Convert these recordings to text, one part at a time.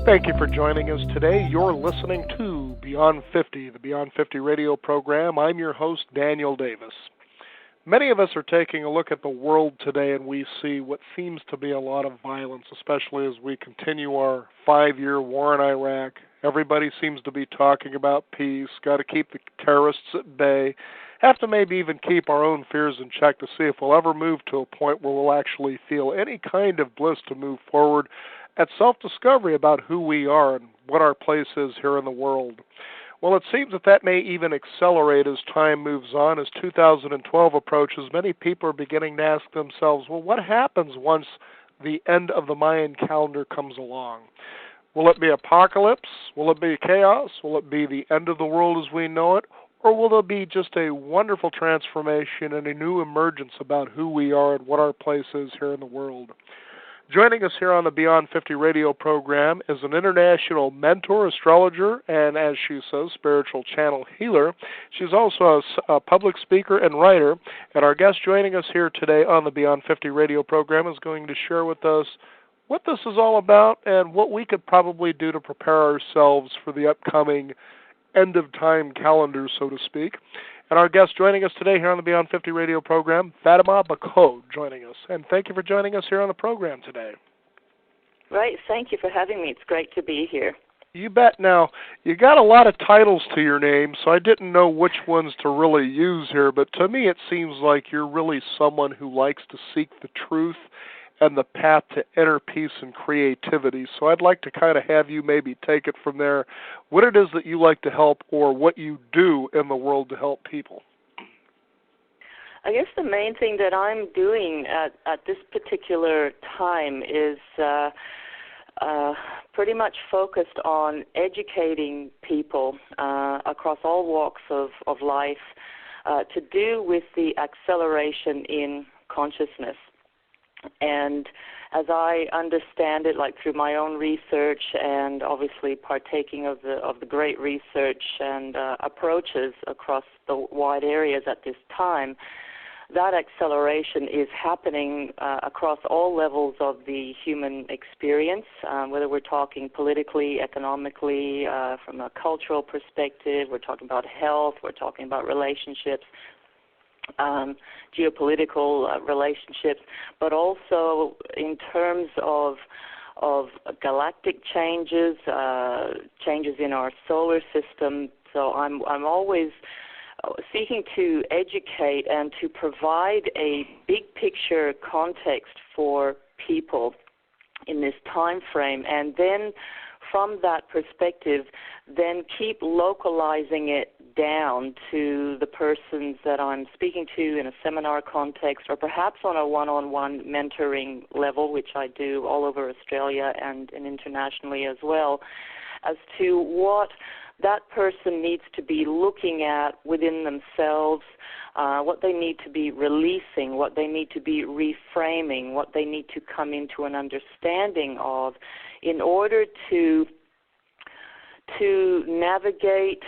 Thank you for joining us today. You're listening to Beyond 50, the Beyond 50 radio program. I'm your host, Daniel Davis. Many of us are taking a look at the world today, and we see what seems to be a lot of violence, especially as we continue our 5-year war in Iraq. Everybody seems to be talking about peace, got to keep the terrorists at bay, have to maybe even keep our own fears in check to see if we'll ever move to a point where we'll actually feel any kind of bliss to move forward at self-discovery about who we are and what our place is here in the world. Well, it seems that may even accelerate as time moves on. As 2012 approaches, many people are beginning to ask themselves, well, what happens once the end of the Mayan calendar comes along? Will it be apocalypse? Will it be chaos? Will it be the end of the world as we know it? Or will there be just a wonderful transformation and a new emergence about who we are and what our place is here in the world? Joining us here on the Beyond 50 radio program is an international mentor, astrologer, and, as she says, spiritual channel healer. She's also a public speaker and writer, and our guest joining us here today on the Beyond 50 radio program is going to share with us what this is all about and what we could probably do to prepare ourselves for the upcoming end-of-time calendar, so to speak. And our guest joining us today here on the Beyond 50 radio program, Fatima Bako, joining us. And thank you for joining us here on the program today. Right. Thank you for having me. It's great to be here. You bet. Now, you got a lot of titles to your name, so I didn't know which ones to really use here. But to me, it seems like you're really someone who likes to seek the truth and the path to inner peace and creativity. So I'd like to kind of have you maybe take it from there, what it is that you like to help or what you do in the world to help people. I guess the main thing that I'm doing at this particular time is pretty much focused on educating people across all walks of life to do with the acceleration in consciousness. And as I understand it, like through my own research and obviously partaking of the great research and approaches across the wide areas at this time, that acceleration is happening across all levels of the human experience, whether we're talking politically, economically, from a cultural perspective, we're talking about health, we're talking about relationships, geopolitical relationships, but also in terms of galactic changes, changes in our solar system. So I'm always seeking to educate and to provide a big picture context for people in this time frame, and then from that perspective, then keep localizing it down to the persons that I'm speaking to in a seminar context or perhaps on a one-on-one mentoring level, which I do all over Australia and internationally as well, as to what that person needs to be looking at within themselves, what they need to be releasing, what they need to be reframing, what they need to come into an understanding of in order to navigate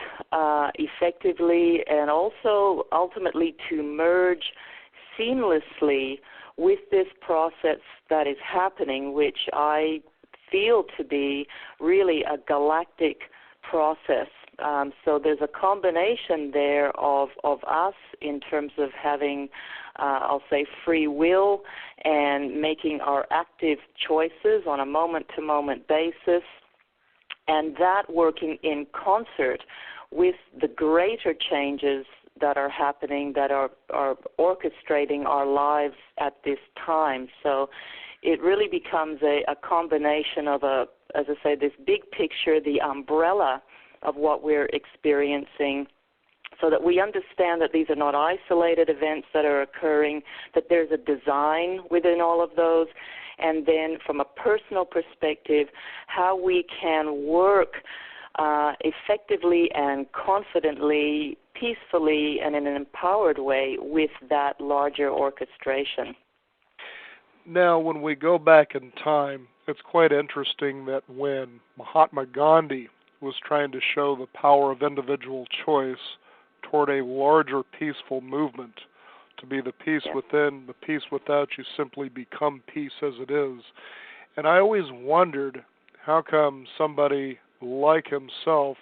effectively and also ultimately to merge seamlessly with this process that is happening, which I feel to be really a galactic process. So there's a combination there of us in terms of having, I'll say, free will and making our active choices on a moment-to-moment basis, and that working in concert with the greater changes that are happening, that are orchestrating our lives at this time. So it really becomes a combination of, as I say, this big picture, the umbrella of what we're experiencing, so that we understand that these are not isolated events that are occurring, that there's a design within all of those, and then from a personal perspective, how we can work effectively and confidently, peacefully, and in an empowered way with that larger orchestration. Now, when we go back in time, it's quite interesting that when Mahatma Gandhi was trying to show the power of individual choice toward a larger peaceful movement, to be the peace within, the peace without, you simply become peace as it is. And I always wondered how come somebody like himself,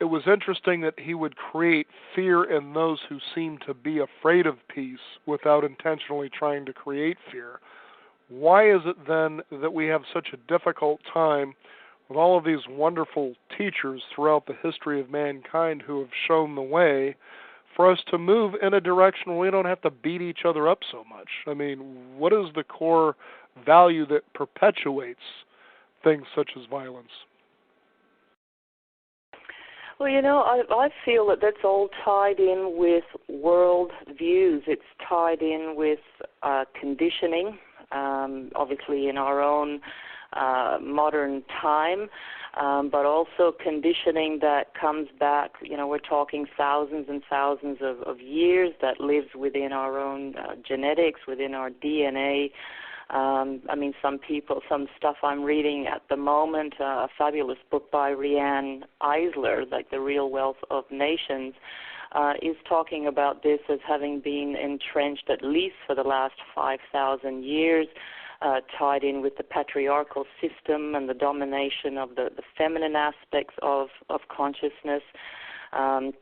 it was interesting that he would create fear in those who seem to be afraid of peace without intentionally trying to create fear. Why is it then that we have such a difficult time with all of these wonderful teachers throughout the history of mankind who have shown the way for us to move in a direction where we don't have to beat each other up so much? I mean, what is the core value that perpetuates things such as violence? Well, I feel that that's all tied in with world views. It's tied in with conditioning, obviously in our own modern time, but also conditioning that comes back, we're talking thousands and thousands of years, that lives within our own genetics, within our DNA. Some stuff I'm reading at the moment, a fabulous book by Riane Eisler, like The Real Wealth of Nations, is talking about this as having been entrenched at least for the last 5,000 years, tied in with the patriarchal system and the domination of the feminine aspects of consciousness, and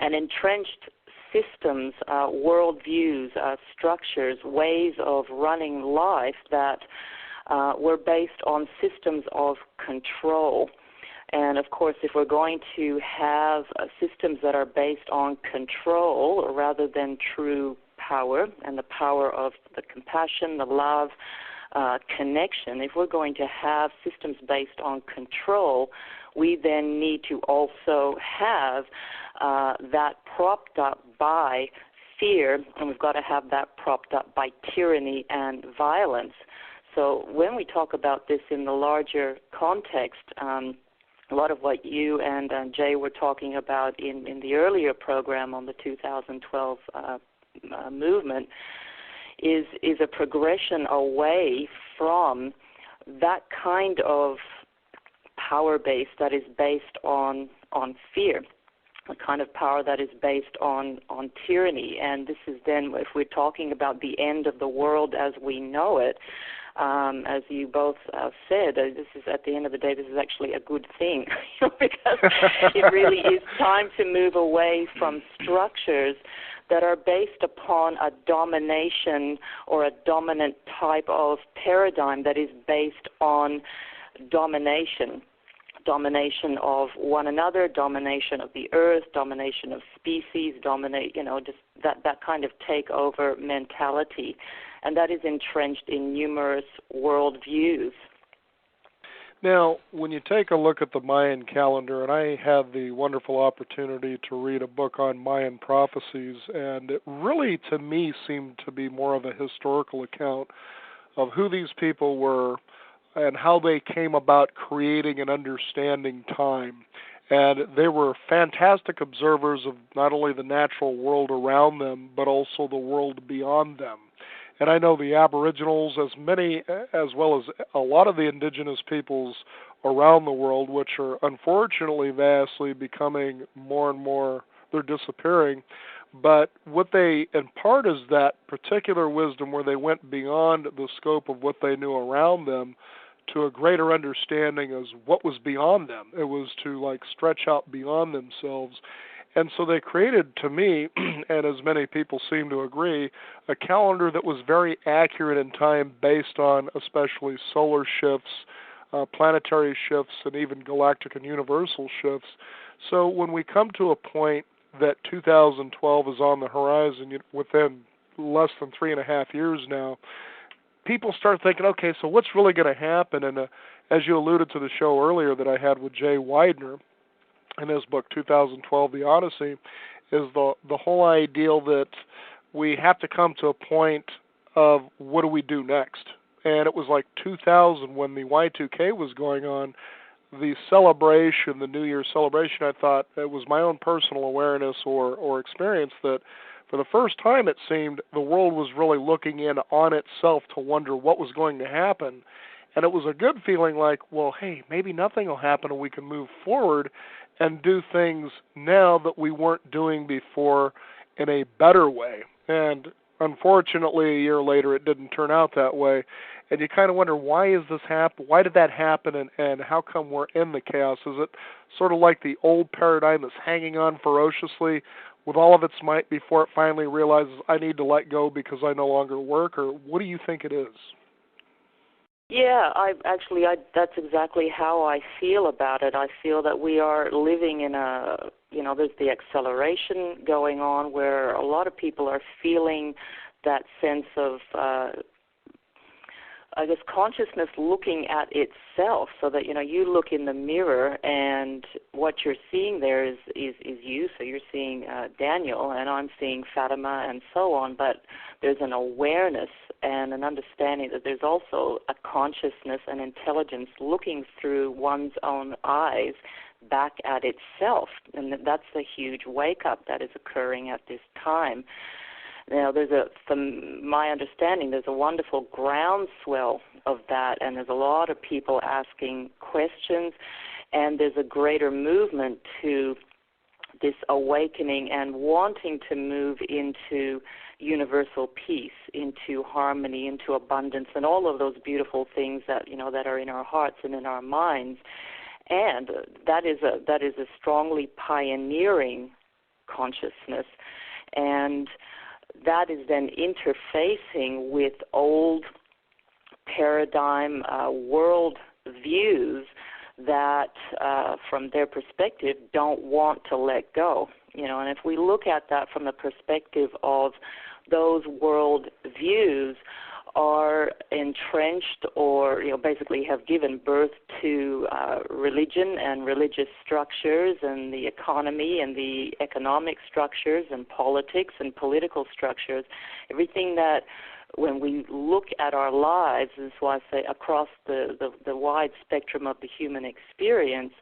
entrenched systems, worldviews, structures, ways of running life that were based on systems of control. And of course, if we're going to have systems that are based on control rather than true power, and the power of the compassion, the love, connection, if we're going to have systems based on control, we then need to also have that propped up by fear, and we've got to have that propped up by tyranny and violence. So when we talk about this in the larger context, a lot of what you and Jay were talking about in the earlier program on the 2012 movement is a progression away from that kind of power base that is based on fear, a kind of power that is based on tyranny. And this is then, if we're talking about the end of the world as we know it, as you both said, this is, at the end of the day, this is actually a good thing, because it really is time to move away from structures that are based upon a domination or a dominant type of paradigm that is based on domination of one another, domination of the earth, domination of species, just that kind of takeover mentality. And that is entrenched in numerous worldviews. Now, when you take a look at the Mayan calendar, and I had the wonderful opportunity to read a book on Mayan prophecies, and it really, to me, seemed to be more of a historical account of who these people were and how they came about creating and understanding time. And they were fantastic observers of not only the natural world around them, but also the world beyond them. And I know the Aboriginals, as well as a lot of the indigenous peoples around the world, which are unfortunately vastly becoming more and more, they're disappearing. But what they impart is that particular wisdom where they went beyond the scope of what they knew around them to a greater understanding as what was beyond them. It was to stretch out beyond themselves. And so they created, to me, and as many people seem to agree, a calendar that was very accurate in time based on especially solar shifts, planetary shifts, and even galactic and universal shifts. So when we come to a point that 2012 is on the horizon within less than 3.5 years now, people start thinking, okay, so what's really going to happen? And as you alluded to the show earlier that I had with Jay Widener, in his book, 2012, The Odyssey, is the whole ideal that we have to come to a point of what do we do next? And it was like 2000 when the Y2K was going on, the celebration, the New Year's celebration, I thought it was my own personal awareness or experience that for the first time it seemed the world was really looking in on itself to wonder what was going to happen. And it was a good feeling like, well, hey, maybe nothing will happen and we can move forward and do things now that we weren't doing before in a better way. And unfortunately, a year later, it didn't turn out that way. And you kind of wonder, why is this happen? Why did that happen, and how come we're in the chaos? Is it sort of like the old paradigm that's hanging on ferociously with all of its might before it finally realizes, I need to let go because I no longer work? Or what do you think it is? Yeah, that's exactly how I feel about it. I feel that we are living in there's the acceleration going on where a lot of people are feeling that sense of, consciousness looking at itself, so that, you look in the mirror and what you're seeing there is you. So you're seeing Daniel, and I'm seeing Fatima and so on, but there's an awareness and an understanding that there's also a consciousness and intelligence looking through one's own eyes back at itself, and that's a huge wake-up that is occurring at this time. Now, from my understanding, there's a wonderful groundswell of that, and there's a lot of people asking questions, and there's a greater movement to this awakening and wanting to move into universal peace, into harmony, into abundance, and all of those beautiful things that that are in our hearts and in our minds. And that is a strongly pioneering consciousness, and that is then interfacing with old paradigm world views that, from their perspective, don't want to let go. And if we look at that from the perspective of those world views are entrenched or, basically have given birth to religion and religious structures and the economy and the economic structures and politics and political structures, everything that when we look at our lives, this is why I say across the wide spectrum of the human experience,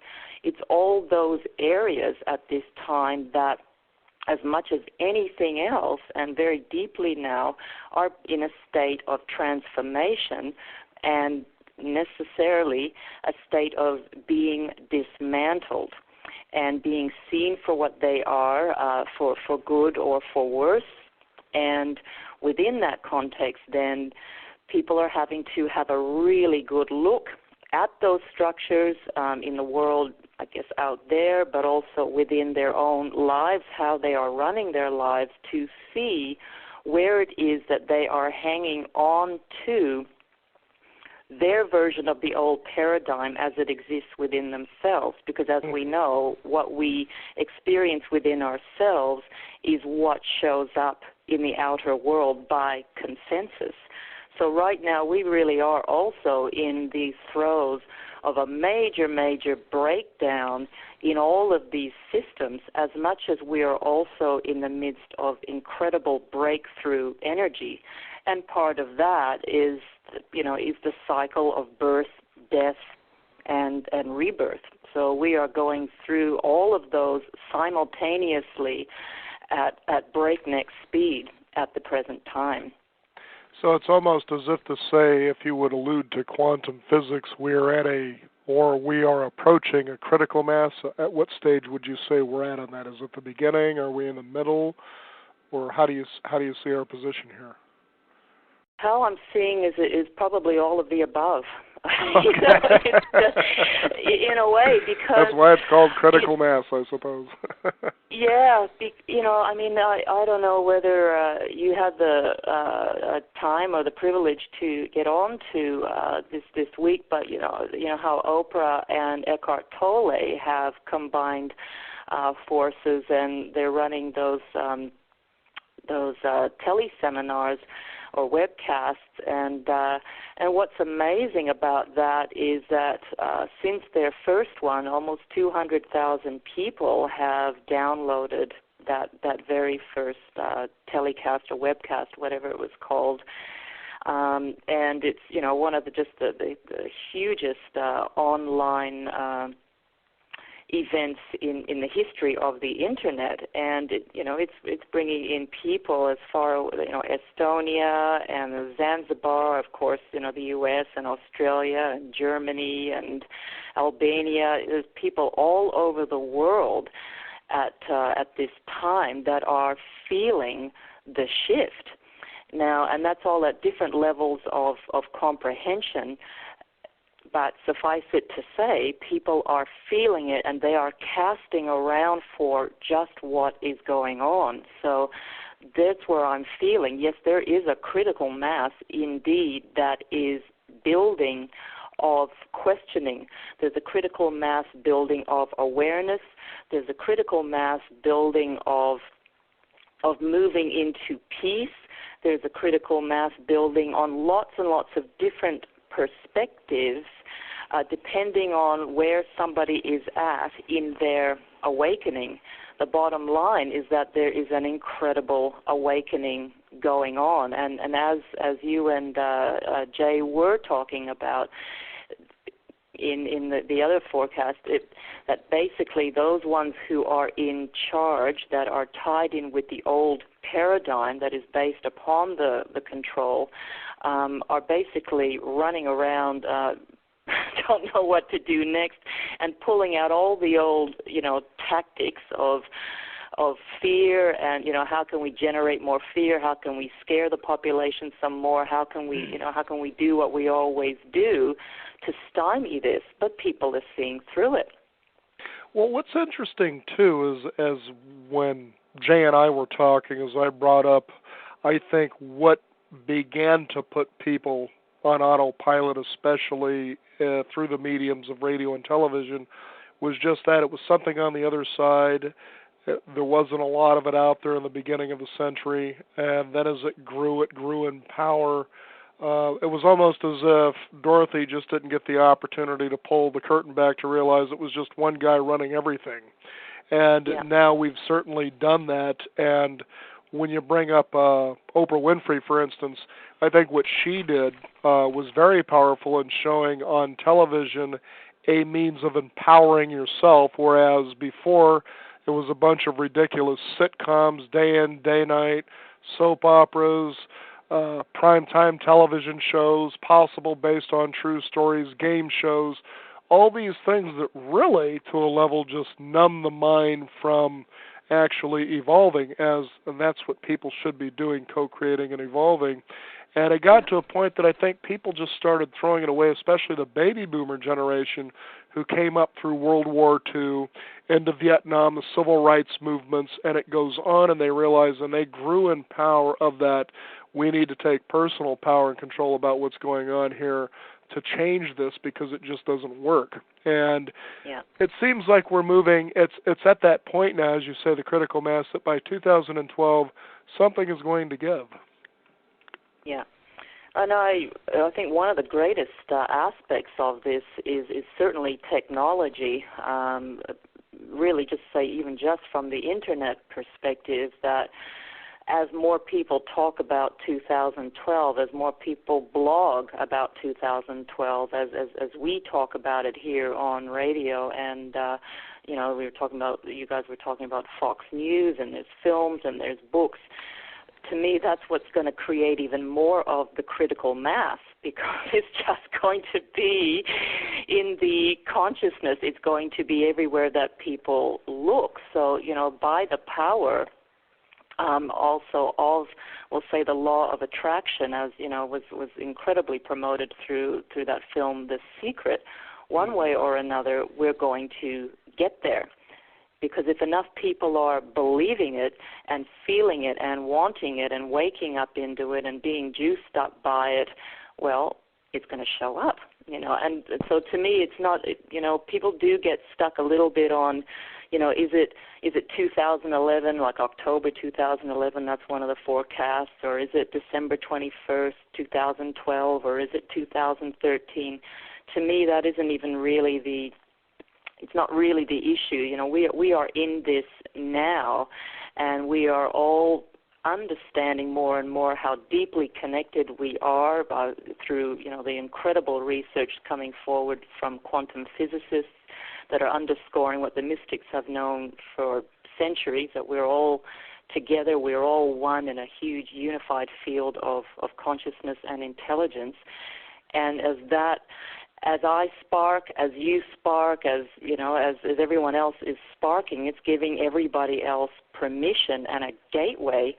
it's all those areas at this time that, as much as anything else, and very deeply now, are in a state of transformation and necessarily a state of being dismantled and being seen for what they are, for good or for worse. And within that context, then, people are having to have a really good look at those structures in the world, I guess, out there, but also within their own lives, how they are running their lives, to see where it is that they are hanging on to their version of the old paradigm as it exists within themselves. Because as we know, what we experience within ourselves is what shows up in the outer world by consensus. So right now we really are also in the throes of a major, major breakdown in all of these systems, as much as we are also in the midst of incredible breakthrough energy. And part of that is the cycle of birth, death, and rebirth. So we are going through all of those simultaneously at breakneck speed at the present time. So it's almost as if to say, if you would allude to quantum physics, we are approaching a critical mass. At what stage would you say we're at on that? Is it the beginning? Are we in the middle? Or how do you see our position here? How I'm seeing is probably all of the above. Okay. It's just, in a way, because that's why it's called critical mass, I suppose. Yeah, I don't know whether you had the time or the privilege to get on to this week, but you know how Oprah and Eckhart Tolle have combined forces, and they're running those teleseminars or webcasts, and what's amazing about that is that since their first one, almost 200,000 people have downloaded that very first telecast or webcast, whatever it was called, and it's one of the hugest online events in the history of the internet, and it's bringing in people as far Estonia and Zanzibar, of course, the U.S. and Australia and Germany and Albania. There's people all over the world at this time that are feeling the shift. Now, and that's all at different levels of comprehension, but suffice it to say, people are feeling it and they are casting around for just what is going on. So that's where I'm feeling, yes, there is a critical mass indeed that is building of questioning. There's a critical mass building of awareness. There's a critical mass building of moving into peace. There's a critical mass building on lots and lots of different perspectives, depending on where somebody is at in their awakening. The bottom line is that there is an incredible awakening going on. And as you and Jay were talking about in the other forecast, that basically those ones who are in charge, that are tied in with the old paradigm that is based upon the control, are basically running around, don't know what to do next, and pulling out all the old, tactics of fear and, how can we generate more fear? How can we scare the population some more? How can we do what we always do to stymie this? But people are seeing through it. Well, what's interesting, too, is as when Jay and I were talking, as I brought up, I think what began to put people on autopilot, especially through the mediums of radio and television, was just that it was something on the other side. There wasn't a lot of it out there in the beginning of the century, and then as it grew in power. It was almost as if Dorothy just didn't get the opportunity to pull the curtain back to realize it was just one guy running everything. And now we've certainly done that. And when you bring up Oprah Winfrey, for instance, I think what she did was very powerful in showing on television a means of empowering yourself, whereas before it was a bunch of ridiculous sitcoms, day in, day night, soap operas, primetime television shows, possible based on true stories, game shows, all these things that really, to a level, just numb the mind from actually evolving, and that's what people should be doing, co-creating and evolving. And it got to a point that I think people just started throwing it away, especially the baby boomer generation who came up through World War II, into Vietnam, the civil rights movements, and it goes on, and they realize, and they grew in power of that, we need to take personal power and control about what's going on here to change this because it just doesn't work. And it seems like we're moving, it's at that point now, as you say, the critical mass, that by 2012, something is going to give. Yeah. And I think one of the greatest aspects of this is certainly technology. Really, just say even just from the internet perspective, that as more people talk about 2012, as more people blog about 2012, as we talk about it here on radio, and we were talking about, you guys were talking about Fox News, and there's films and there's books. To me, that's what's going to create even more of the critical mass, because it's just going to be in the consciousness. It's going to be everywhere that people look. So, by the power also of, we'll say, the law of attraction, as was incredibly promoted through that film, The Secret. One way or another, we're going to get there. Because if enough people are believing it and feeling it and wanting it and waking up into it and being juiced up by it, well, it's going to show up, And so to me, it's not, people do get stuck a little bit on, is it 2011, like October 2011, that's one of the forecasts, or is it December 21st, 2012, or is it 2013? To me, that isn't even really it's not really the issue. We are in this now, and we are all understanding more and more how deeply connected we are through, the incredible research coming forward from quantum physicists that are underscoring what the mystics have known for centuries, that we're all together, we're all one in a huge unified field of consciousness and intelligence. And as I spark, as you spark, as everyone else is sparking, it's giving everybody else permission and a gateway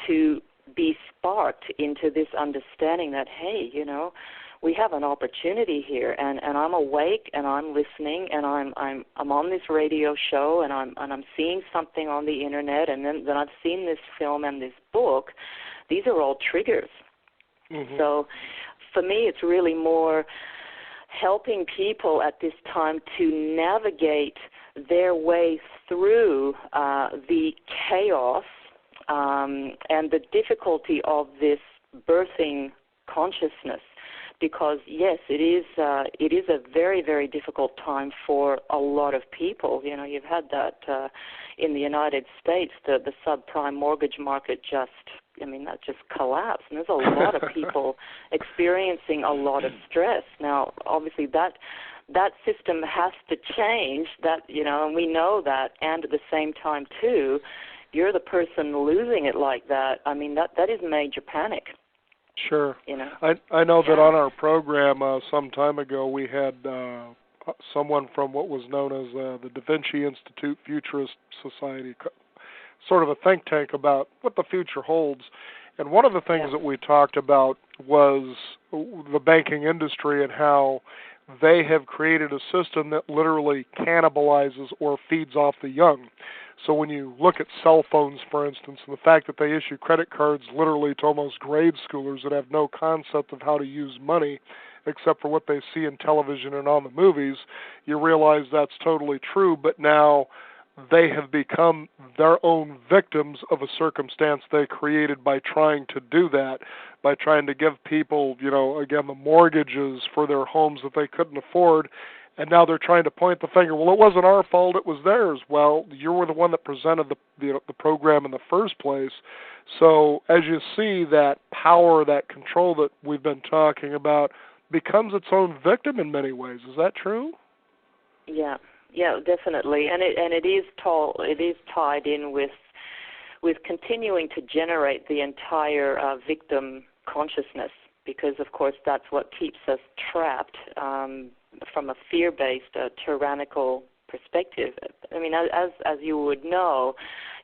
to be sparked into this understanding that, hey, you know, we have an opportunity here, and I'm awake and I'm listening, and I'm on this radio show, and I'm seeing something on the internet, and then I've seen this film and this book. These are all triggers. Mm-hmm. So for me, it's really more helping people at this time to navigate their way through the chaos and the difficulty of this birthing consciousness. Because yes, it is a very, very difficult time for a lot of people. You know, you've had that in the United States, the subprime mortgage market just collapsed, and there's a lot of people experiencing a lot of stress. Now, obviously, that system has to change. That, you know, and we know that. And at the same time, too, you're the person losing it like that. I mean, that is major panic. Sure. You know? I know that on our program some time ago we had someone from what was known as the Da Vinci Institute Futurist Society, sort of a think tank about what the future holds. And one of the things that we talked about was the banking industry and how they have created a system that literally cannibalizes or feeds off the young. So when you look at cell phones, for instance, and the fact that they issue credit cards literally to almost grade schoolers that have no concept of how to use money except for what they see in television and on the movies, you realize that's totally true. But now they have become their own victims of a circumstance they created by trying to do that, by trying to give people, you know, again, the mortgages for their homes that they couldn't afford. And now they're trying to point the finger. Well, it wasn't our fault; it was theirs. Well, you were the one that presented the program in the first place. So, as you see, that power, that control that we've been talking about, becomes its own victim in many ways. Is that true? Yeah, definitely. And it is tied in with continuing to generate the entire victim consciousness, because of course that's what keeps us trapped. From a fear-based, tyrannical perspective. I mean, as you would know,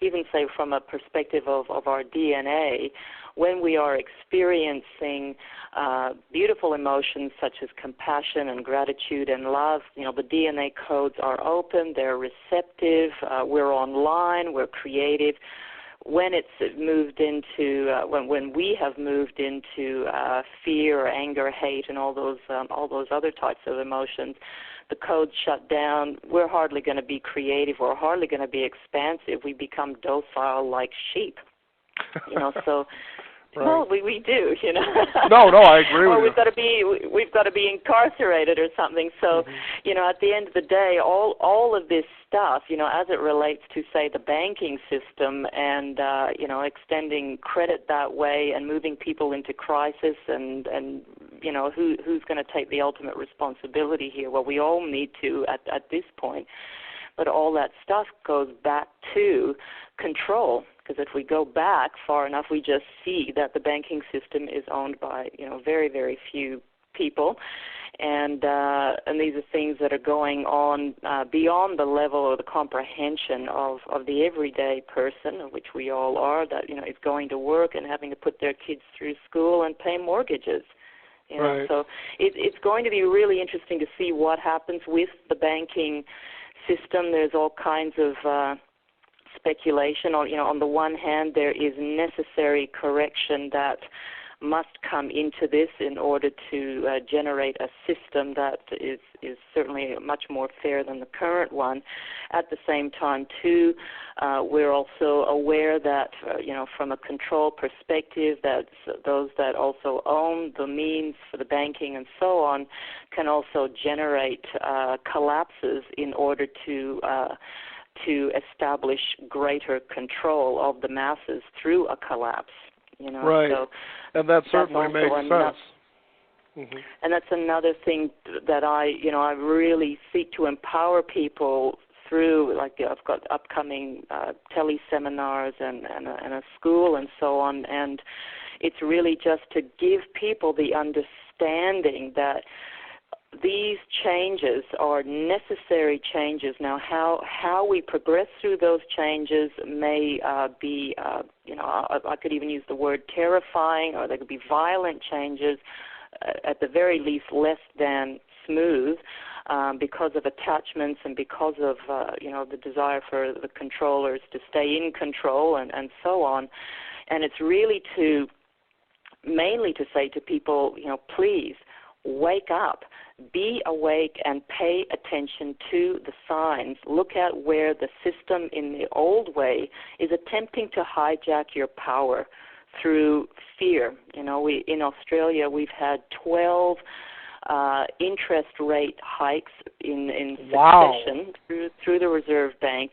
even say from a perspective of our DNA, when we are experiencing beautiful emotions such as compassion and gratitude and love, you know, the DNA codes are open, they're receptive, we're online, we're creative. When it's moved into when we have moved into fear, anger, hate, and all those other types of emotions, the codes shut down. We're hardly going to be creative. We're hardly going to be expansive. We become docile like sheep. You know, so. Right. Well, we do, you know. No, I agree with you. We've got to be incarcerated or something. So, you know, at the end of the day, all of this stuff, you know, as it relates to, say, the banking system and you know, extending credit that way and moving people into crisis and you know, who's going to take the ultimate responsibility here? Well, we all need to at this point. But all that stuff goes back to control, because if we go back far enough, we just see that the banking system is owned by, you know, very, very few people, and these are things that are going on beyond the level or the comprehension of the everyday person, of which we all are, that, you know, is going to work and having to put their kids through school and pay mortgages. You know, right. So it's going to be really interesting to see what happens with the banking system. There's all kinds of speculation. You know, on the one hand, there is necessary correction that must come into this in order to generate a system that is certainly much more fair than the current one. At the same time, too, we're also aware that, you know, from a control perspective, that those that also own the means for the banking and so on can also generate collapses in order to establish greater control of the masses through a collapse. You know, right, so and that certainly makes sense. Mm-hmm. And that's another thing that I really seek to empower people through. Like, I've got upcoming tele-seminars and a school and so on, and it's really just to give people the understanding that these changes are necessary changes. Now, how we progress through those changes may be, I could even use the word terrifying, or they could be violent changes, at the very least less than smooth, because of attachments and because of, the desire for the controllers to stay in control and so on. And it's really mainly to say to people, please wake up, be awake, and pay attention to the signs. Look at where the system in the old way is attempting to hijack your power through fear. In Australia, we've had 12 interest rate hikes in succession through the Reserve Bank,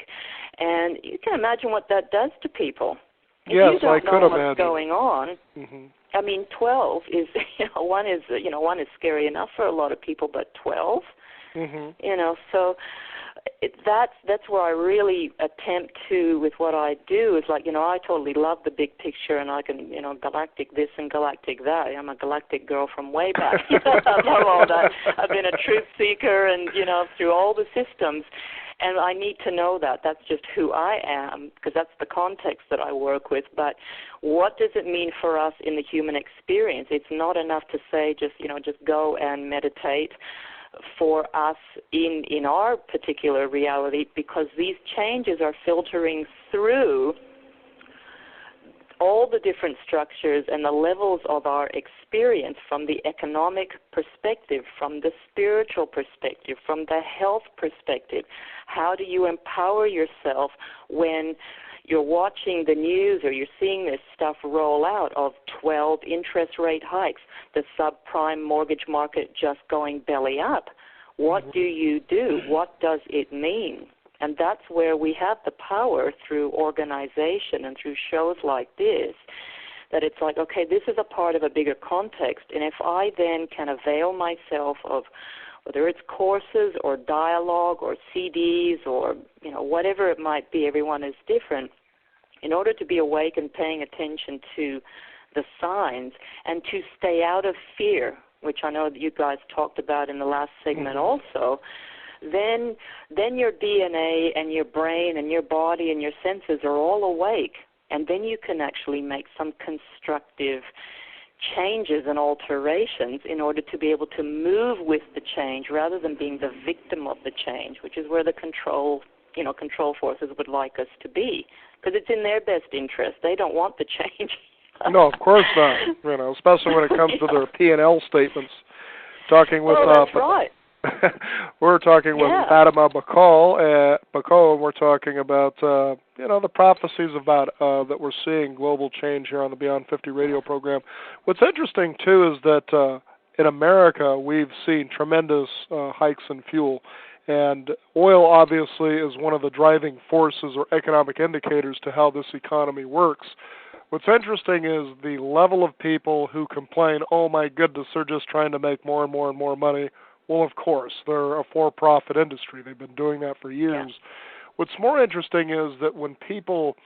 and you can imagine what that does to people. If yes, you don't I could know imagine what's going on. Mm-hmm. I mean, 12 is, one is scary enough for a lot of people, but 12, mm-hmm. So that's where I really attempt to, with what I do, is I totally love the big picture, and I can, galactic this and galactic that. I'm a galactic girl from way back. I love all that. I've been a truth seeker, and, through all the systems. And I need to know that. That's just who I am, because that's the context that I work with. But what does it mean for us in the human experience? It's not enough to say just go and meditate for us in our particular reality, because these changes are filtering through all the different structures and the levels of our experience, from the economic perspective, from the spiritual perspective, from the health perspective. How do you empower yourself when you're watching the news or you're seeing this stuff roll out of 12 interest rate hikes, the subprime mortgage market just going belly up? What do you do? What does it mean? And that's where we have the power through organization and through shows like this, that it's okay, this is a part of a bigger context. And if I then can avail myself of, whether it's courses or dialogue or CDs or, whatever it might be, everyone is different, in order to be awake and paying attention to the signs and to stay out of fear, which I know that you guys talked about in the last segment also, then your DNA and your brain and your body and your senses are all awake, and then you can actually make some constructive changes and alterations in order to be able to move with the change rather than being the victim of the change, which is where the control forces would like us to be, because it's in their best interest. They don't want the change. No, of course not. Especially when it comes to their P&L statements. Talking with that's right. we're talking with Fatima Bacall, and we're talking about the prophecies about that we're seeing global change here on the Beyond 50 radio program. What's interesting too is that in America we've seen tremendous hikes in fuel, and oil obviously is one of the driving forces or economic indicators to how this economy works. What's interesting is the level of people who complain, oh my goodness, they're just trying to make more and more and more money. Well, of course, they're a for-profit industry. They've been doing that for years. Yeah. What's more interesting is that when people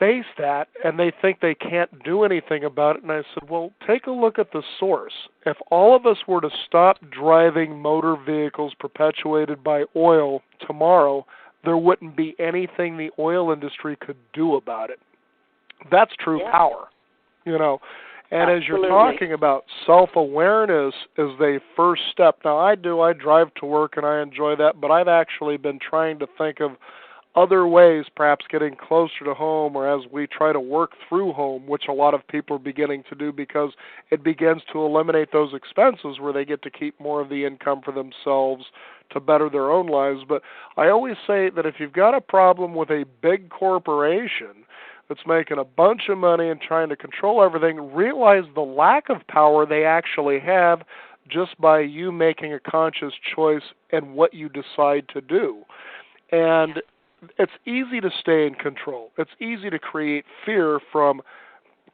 face that and they think they can't do anything about it, and I said, well, take a look at the source. If all of us were to stop driving motor vehicles perpetuated by oil tomorrow, there wouldn't be anything the oil industry could do about it. That's true power, And Absolutely. As you're talking about self-awareness as the first step, now I drive to work and I enjoy that, but I've actually been trying to think of other ways, perhaps getting closer to home, or as we try to work through home, which a lot of people are beginning to do, because it begins to eliminate those expenses where they get to keep more of the income for themselves to better their own lives. But I always say that if you've got a problem with a big corporation that's making a bunch of money and trying to control everything, realize the lack of power they actually have just by you making a conscious choice and what you decide to do. And it's easy to stay in control. It's easy to create fear from,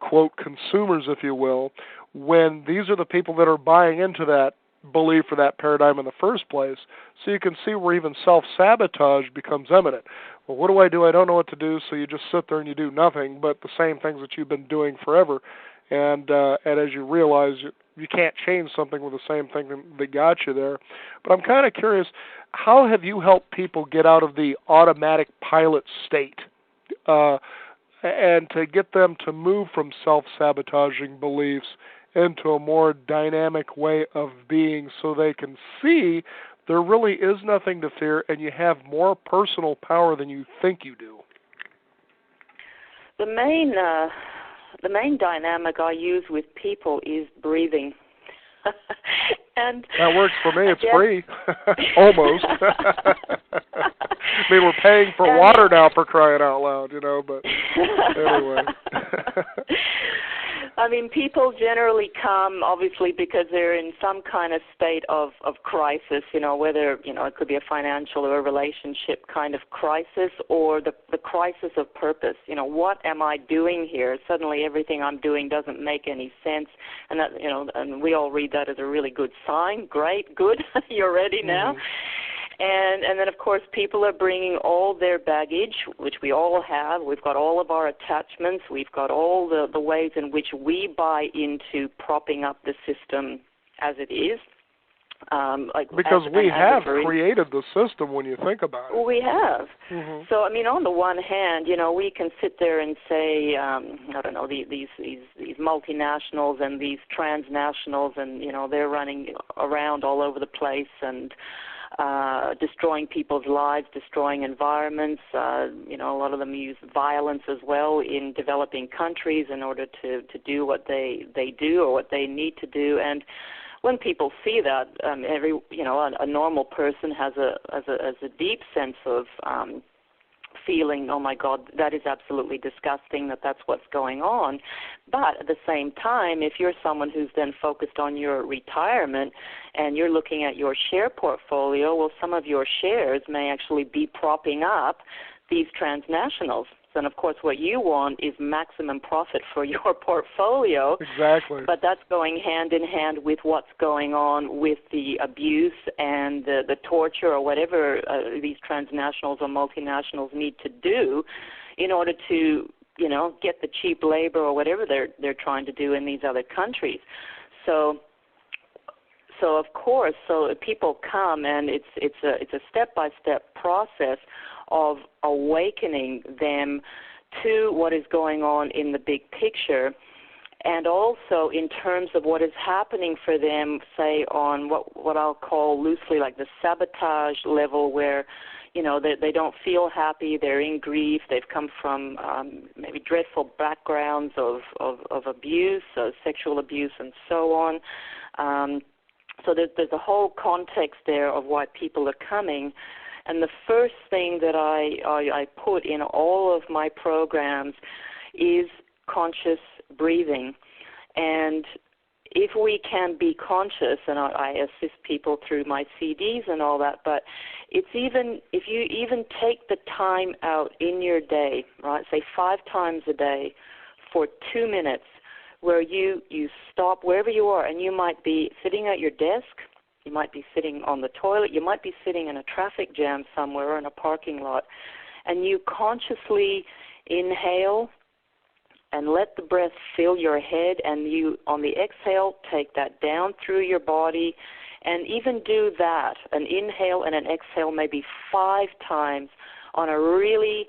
quote, consumers, if you will, when these are the people that are buying into that belief or that paradigm in the first place. So you can see where even self-sabotage becomes eminent. Well, what do? I don't know what to do, so you just sit there and you do nothing but the same things that you've been doing forever. And as you realize, you can't change something with the same thing that got you there. But I'm kind of curious, how have you helped people get out of the automatic pilot state and to get them to move from self-sabotaging beliefs into a more dynamic way of being so they can see there really is nothing to fear and you have more personal power than you think you do? The main dynamic I use with people is breathing. And that works for me. It's free. Almost. I mean, we're paying for water now, for crying out loud, but anyway. I mean, people generally come, obviously, because they're in some kind of state of crisis, whether, it could be a financial or a relationship kind of crisis, or the crisis of purpose. What am I doing here? Suddenly everything I'm doing doesn't make any sense. And that, and we all read that as a really good sign. Great, good, you're ready now. And then, of course, people are bringing all their baggage, which we all have. We've got all of our attachments. We've got all the ways in which we buy into propping up the system as it is. Because we have created the system when you think about it. Well, we have. So, I mean, on the one hand, we can sit there and say, I don't know, these multinationals and these transnationals, and, they're running around all over the place and destroying people's lives, destroying environments. A lot of them use violence as well in developing countries in order to do what they do or what they need to do. And when people see that, a normal person has a deep sense of feeling, oh my God, that is absolutely disgusting, that's what's going on. But at the same time, if you're someone who's then focused on your retirement and you're looking at your share portfolio, well, some of your shares may actually be propping up these transnationals. And, of course, what you want is maximum profit for your portfolio. Exactly. But that's going hand in hand with what's going on with the abuse and the torture or whatever these transnationals or multinationals need to do in order to, get the cheap labor or whatever they're trying to do in these other countries. So of course, people come, and it's a step-by-step process of awakening them to what is going on in the big picture, and also in terms of what is happening for them, say on what I'll call loosely like the sabotage level, where they don't feel happy, they're in grief, they've come from maybe dreadful backgrounds of abuse, sexual abuse, and so on. So there's a whole context there of why people are coming. And the first thing that I put in all of my programs is conscious breathing. And if we can be conscious, and I assist people through my CDs and all that, but it's even, if you even take the time out in your day, right, say 5 times a day for 2 minutes, where you stop wherever you are, and you might be sitting at your desk, you might be sitting on the toilet, you might be sitting in a traffic jam somewhere or in a parking lot, and you consciously inhale and let the breath fill your head, and you, on the exhale, take that down through your body, and even do that, an inhale and an exhale maybe 5 times on a really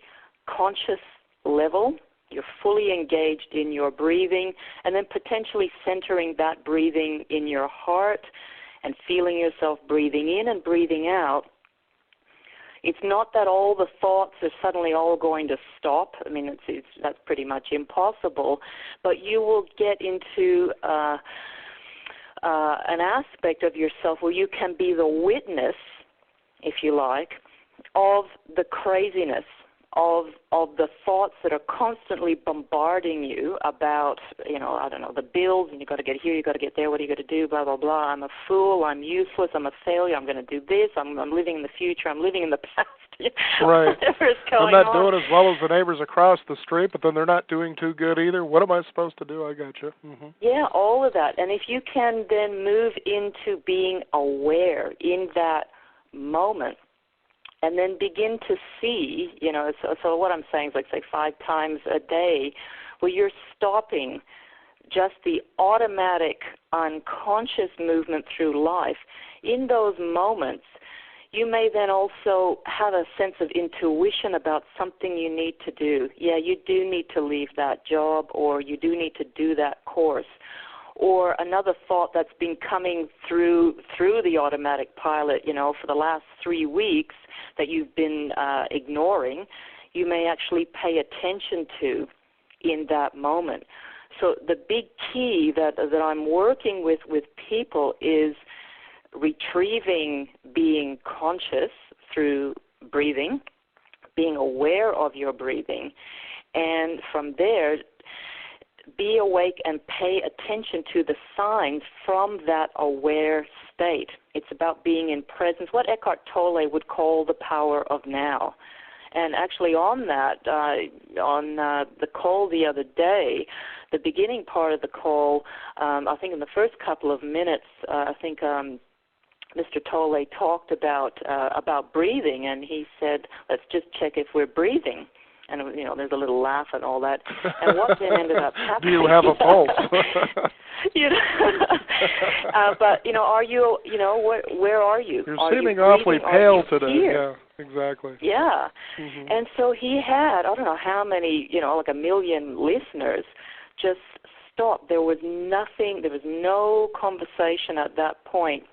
conscious level. You're fully engaged in your breathing, and then potentially centering that breathing in your heart and feeling yourself breathing in and breathing out. It's not that all the thoughts are suddenly all going to stop. I mean, that's pretty much impossible. But you will get into an aspect of yourself where you can be the witness, if you like, of the craziness, of the thoughts that are constantly bombarding you about, I don't know, the bills, and you've got to get here, you've got to get there, what are you going to do, blah, blah, blah, I'm a fool, I'm useless, I'm a failure, I'm going to do this, I'm living in the future, I'm living in the past. Right. Whatever is going I'm not on. doing as well as the neighbors across the street, but then they're not doing too good either. What am I supposed to do? I got you. Mm-hmm. Yeah, all of that. And if you can then move into being aware in that moment, and then begin to see, so what I'm saying is like, say, 5 times a day, where you're stopping just the automatic, unconscious movement through life, in those moments, you may then also have a sense of intuition about something you need to do. Yeah, you do need to leave that job, or you do need to do that course. Or another thought that's been coming through the automatic pilot, for the last 3 weeks that you've been ignoring, you may actually pay attention to in that moment. So the big key that I'm working with people is retrieving being conscious through breathing, being aware of your breathing, and from there, be awake and pay attention to the signs from that aware state. It's about being in presence, what Eckhart Tolle would call the power of now. And actually on that, the call the other day, the beginning part of the call, I think in the first couple of minutes, Mr. Tolle talked about breathing, and he said, let's just check if we're breathing. And, there's a little laugh and all that. And what then ended up happening... Do you have a pulse? But, are you, where are you? You're are seeming you awfully pale today. Here? Yeah, exactly. Yeah. Mm-hmm. And so he had, I don't know how many, like 1 million listeners just stopped. There was nothing, there was no conversation at that point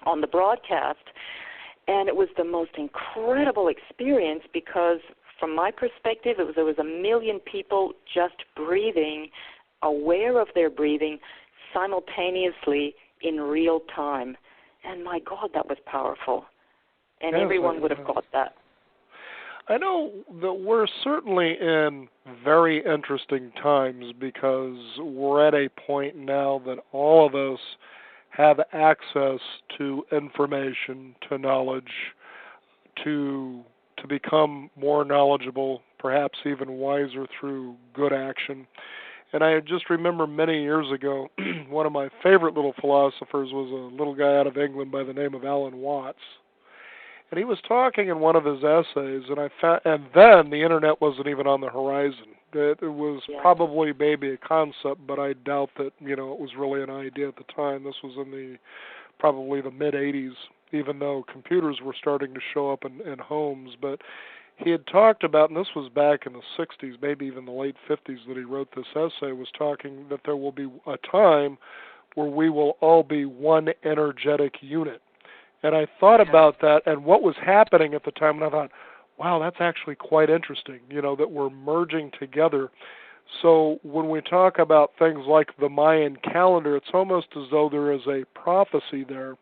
on the broadcast. And it was the most incredible experience because from my perspective, there was 1 million people just breathing, aware of their breathing simultaneously in real time. And my God, that was powerful. And yes, everyone would have got that. I know that we're certainly in very interesting times because we're at a point now that all of us have access to information, to knowledge, to become more knowledgeable, perhaps even wiser through good action. And I just remember many years ago, one of my favorite little philosophers was a little guy out of England by the name of Alan Watts. And he was talking in one of his essays, and then the internet wasn't even on the horizon. It was probably maybe a concept, but I doubt that, it was really an idea at the time. This was in probably the mid-'80s, even though computers were starting to show up in homes. But he had talked about, and this was back in the 60s, maybe even the late 50s that he wrote this essay, was talking that there will be a time where we will all be one energetic unit. And I thought about that and what was happening at the time, and I thought, wow, that's actually quite interesting, that we're merging together. So when we talk about things like the Mayan calendar, it's almost as though there is a prophecy there.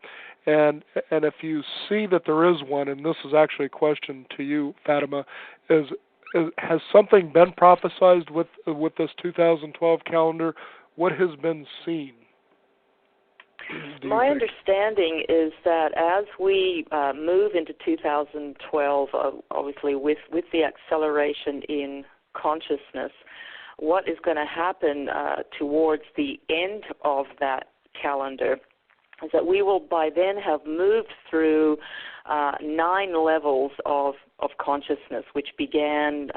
And if you see that there is one, and this is actually a question to you, Fatima, has something been prophesized with this 2012 calendar? What has been seen? My understanding is that as we move into 2012, obviously with the acceleration in consciousness, what is going to happen towards the end of that calendar is that we will by then have moved through 9 levels of consciousness, which began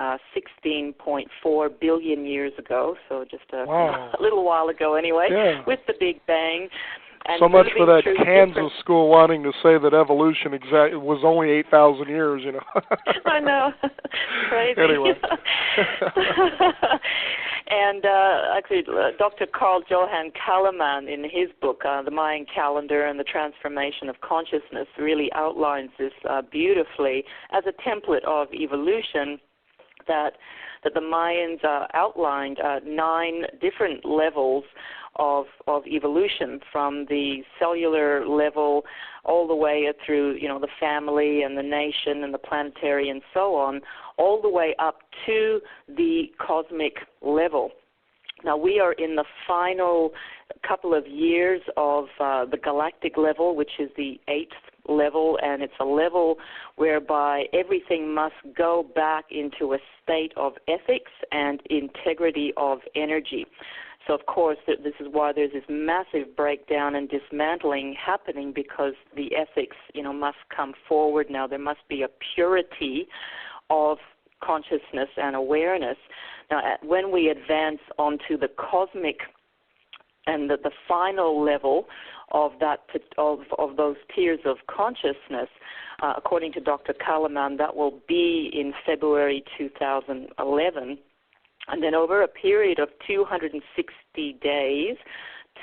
16.4 billion years ago, so just a little while ago anyway, with the Big Bang. And so much for that Kansas school wanting to say that evolution was only 8,000 years, I know. Crazy. Anyway. And actually, Dr. Carl Johan Kalaman, in his book, The Mayan Calendar and the Transformation of Consciousness, really outlines this beautifully as a template of evolution that the Mayans outlined 9 different levels of evolution, from the cellular level all the way through, the family and the nation and the planetary and so on, all the way up to the cosmic level. Now, we are in the final couple of years of the galactic level, which is the 8th level, and it's a level whereby everything must go back into a state of ethics and integrity of energy. So, of course, this is why there's this massive breakdown and dismantling happening, because the ethics, must come forward now. There must be a purity of consciousness and awareness. Now, when we advance onto the cosmic and that the final level of those tiers of consciousness, according to Dr. Kalaman, that will be in February 2011. And then over a period of 260 days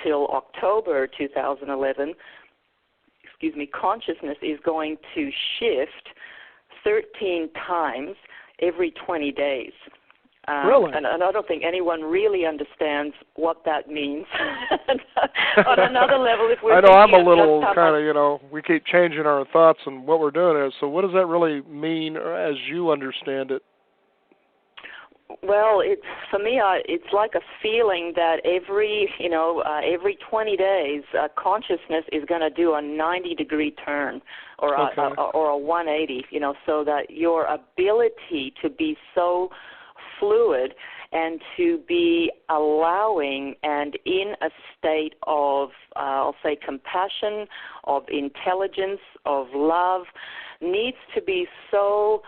till October 2011, consciousness is going to shift 13 times every 20 days. Really? And I don't think anyone really understands what that means. On another level, if we're I know I'm a little kind of, we keep changing our thoughts and what we're doing is. So what does that really mean as you understand it? Well, for me, it's like a feeling that every 20 days, consciousness is going to do a 90-degree turn or a 180. So that your ability to be so fluid and to be allowing and in a state of, I'll say, compassion, of intelligence, of love, needs to be so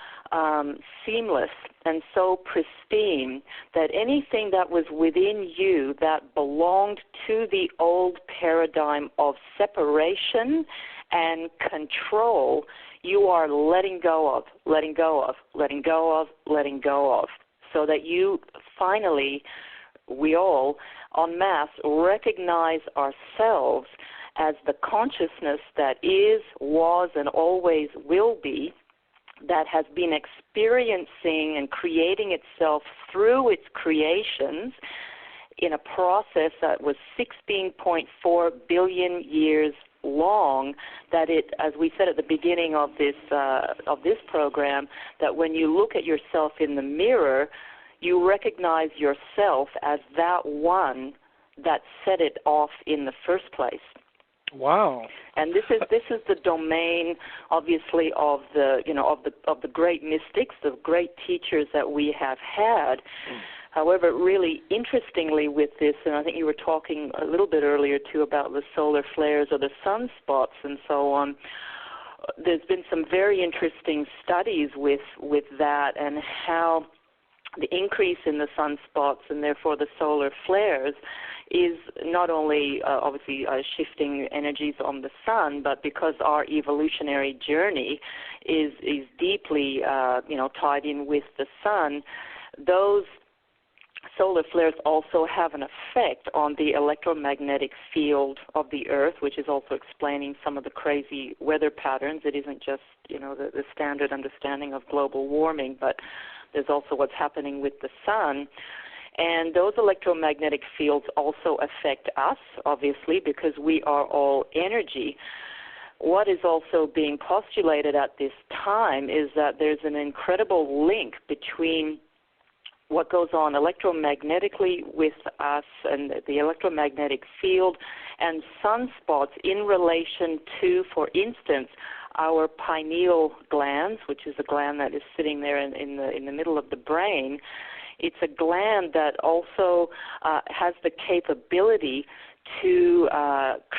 seamless and so pristine that anything that was within you that belonged to the old paradigm of separation and control, you are letting go of, letting go of, letting go of, letting go of, so that you finally, we all, en masse, recognize ourselves as the consciousness that is, was, and always will be, that has been experiencing and creating itself through its creations in a process that was 16.4 billion years long, that it, as we said at the beginning of this program, that when you look at yourself in the mirror, you recognize yourself as that one that set it off in the first place. Wow! And this is the domain, obviously, of the great mystics, the great teachers that we have had. However, really interestingly with this, and I think you were talking a little bit earlier too about the solar flares or the sunspots and so on. There's been some very interesting studies with that, and how the increase in the sunspots and therefore the solar flares is not only obviously shifting energies on the sun, but because our evolutionary journey is deeply tied in with the sun, those solar flares also have an effect on the electromagnetic field of the Earth, which is also explaining some of the crazy weather patterns. It isn't just the standard understanding of global warming, but there's also what's happening with the sun. And those electromagnetic fields also affect us, obviously, because we are all energy. What is also being postulated at this time is that there's an incredible link between what goes on electromagnetically with us and the electromagnetic field and sunspots in relation to, for instance, our pineal glands, which is a gland that is sitting there in the middle of the brain. It's a gland that also has the capability to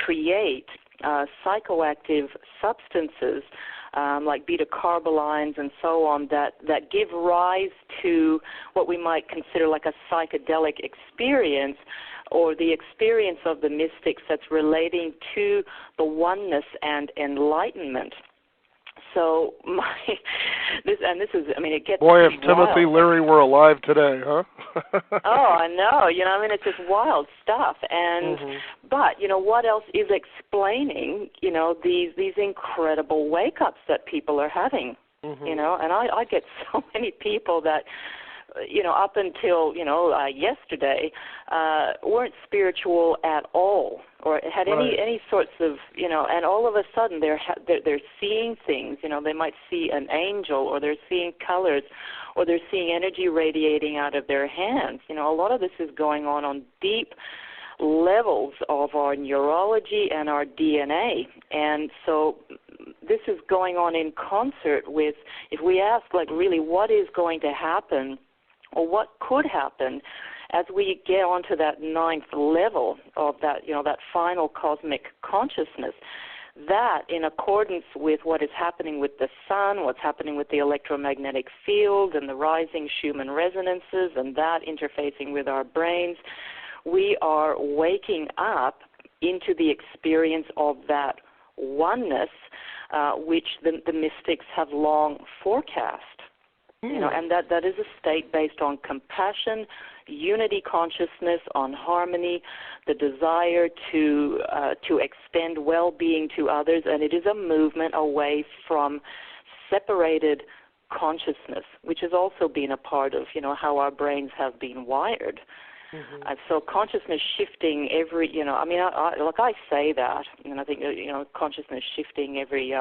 create psychoactive substances like beta-carbolines and so on that give rise to what we might consider like a psychedelic experience, or the experience of the mystics that's relating to the oneness and enlightenment. So it gets boy, if wild. Timothy Leary were alive today, huh? Oh, I know. It's just wild stuff. And but what else is explaining these incredible wake-ups that people are having? And I get so many people that up until yesterday weren't spiritual at all, or had any sorts of and all of a sudden they're seeing things. They might see an angel, or they're seeing colors, or they're seeing energy radiating out of their hands. A lot of this is going on deep levels of our neurology and our DNA, and so this is going on in concert with, if we ask really what is going to happen, or what could happen as we get onto that ninth level of that, that final cosmic consciousness, that in accordance with what is happening with the sun, what's happening with the electromagnetic field and the rising Schumann resonances, and that interfacing with our brains, we are waking up into the experience of that oneness, which the mystics have long forecast. And that is a state based on compassion, unity consciousness, on harmony, the desire to extend well-being to others, and it is a movement away from separated consciousness, which has also been a part of, how our brains have been wired. So consciousness shifting every, I say that, and I think, consciousness shifting every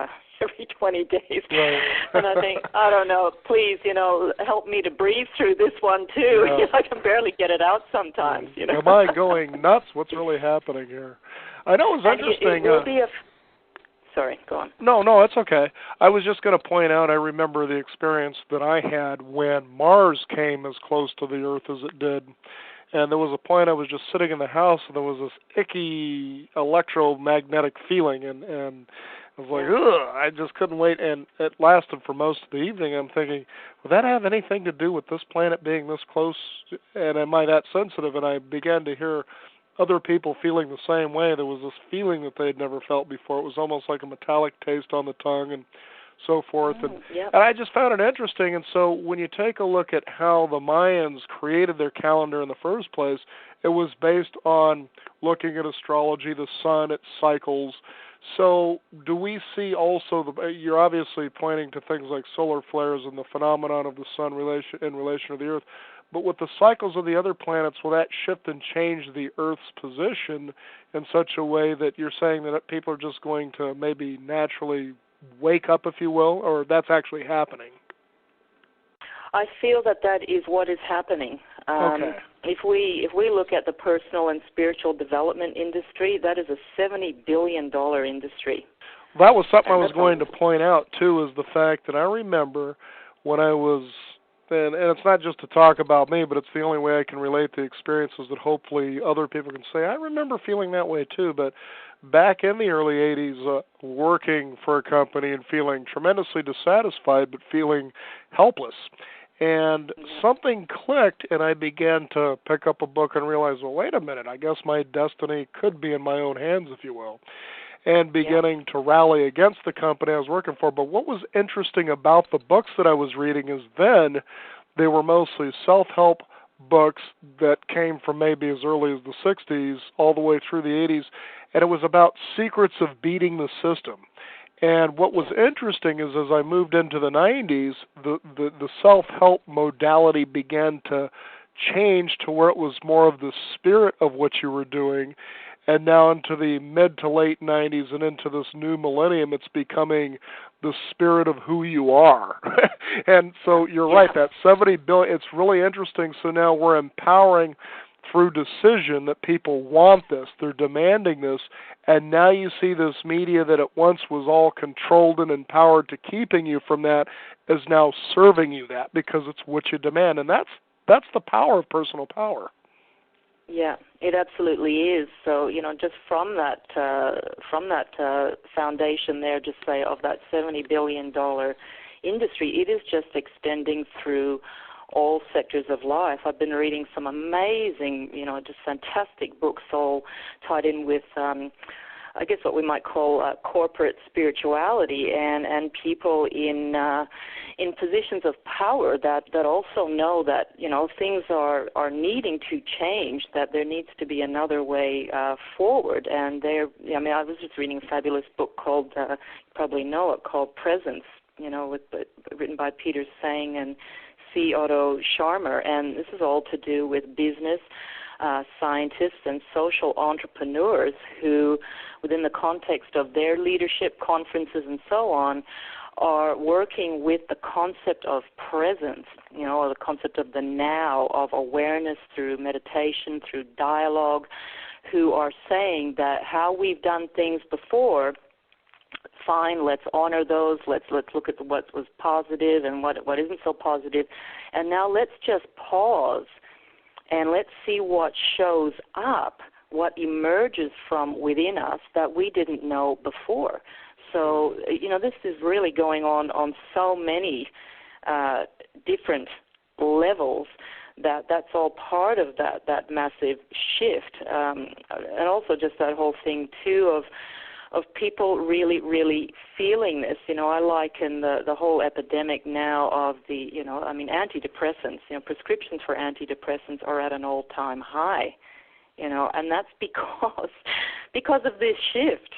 20 days. Right. And I think, I don't know, please, help me to breathe through this one too. Yeah. I can barely get it out sometimes. Am I going nuts? What's really happening here? I know it's interesting. It will be Sorry, go on. No, it's okay. I was just going to point out, I remember the experience that I had when Mars came as close to the Earth as it did. And there was a point I was just sitting in the house, and there was this icky electromagnetic feeling, and I was like, ugh, I just couldn't wait. And it lasted for most of the evening. I'm thinking, will that have anything to do with this planet being this close? And am I that sensitive? And I began to hear other people feeling the same way. There was this feeling that they had never felt before. It was almost like a metallic taste on the tongue and so forth. And I just found it interesting. And so when you take a look at how the Mayans created their calendar in the first place, it was based on looking at astrology, the sun, its cycles. So do we see also, you're obviously pointing to things like solar flares and the phenomenon of the sun in relation to the Earth, but with the cycles of the other planets, will that shift and change the Earth's position in such a way that you're saying that people are just going to maybe naturally wake up, if you will, or that's actually happening? I feel that is what is happening. Okay. If we look at the personal and spiritual development industry, that is a $70 billion industry. That was something I was going to point out, too, is the fact that I remember when I was, and it's not just to talk about me, but it's the only way I can relate the experiences that hopefully other people can say, I remember feeling that way, too, but back in the early 80s, working for a company and feeling tremendously dissatisfied, but feeling helpless. And something clicked, and I began to pick up a book and realize, well, wait a minute, I guess my destiny could be in my own hands, if you will, and beginning to rally against the company I was working for. But what was interesting about the books that I was reading is then they were mostly self-help books that came from maybe as early as the 60s all the way through the 80s, and it was about secrets of beating the system. And what was interesting is as I moved into the 90s, the self-help modality began to change to where it was more of the spirit of what you were doing. And now into the mid to late 90s and into this new millennium, it's becoming the spirit of who you are. And so you're right, that 70 billion, it's really interesting. So now we're empowering through decision that people want this, they're demanding this, and now you see this media that at once was all controlled and empowered to keeping you from that is now serving you that because it's what you demand, and that's the power of personal power. Yeah, it absolutely is. So, just from that foundation there, just say of that $70 billion industry, it is just extending through all sectors of life. I've been reading some amazing, just fantastic books all tied in with, I guess what we might call corporate spirituality and people in positions of power that also know that, things are needing to change, that there needs to be another way forward. And I was just reading a fabulous book called, you probably know it, called Presence, written by Peter Sang and C. Otto Scharmer, and this is all to do with business scientists and social entrepreneurs who, within the context of their leadership conferences and so on, are working with the concept of presence, or the concept of the now, of awareness through meditation, through dialogue, who are saying that how we've done things before, fine, let's honor those, let's look at what was positive and what isn't so positive, and now let's just pause and let's see what shows up, what emerges from within us that we didn't know before. So, this is really going on so many different levels that's all part of that massive shift, and also just that whole thing too of people really, really feeling this. I liken the whole epidemic now of antidepressants. Prescriptions for antidepressants are at an all-time high, and that's because of this shift.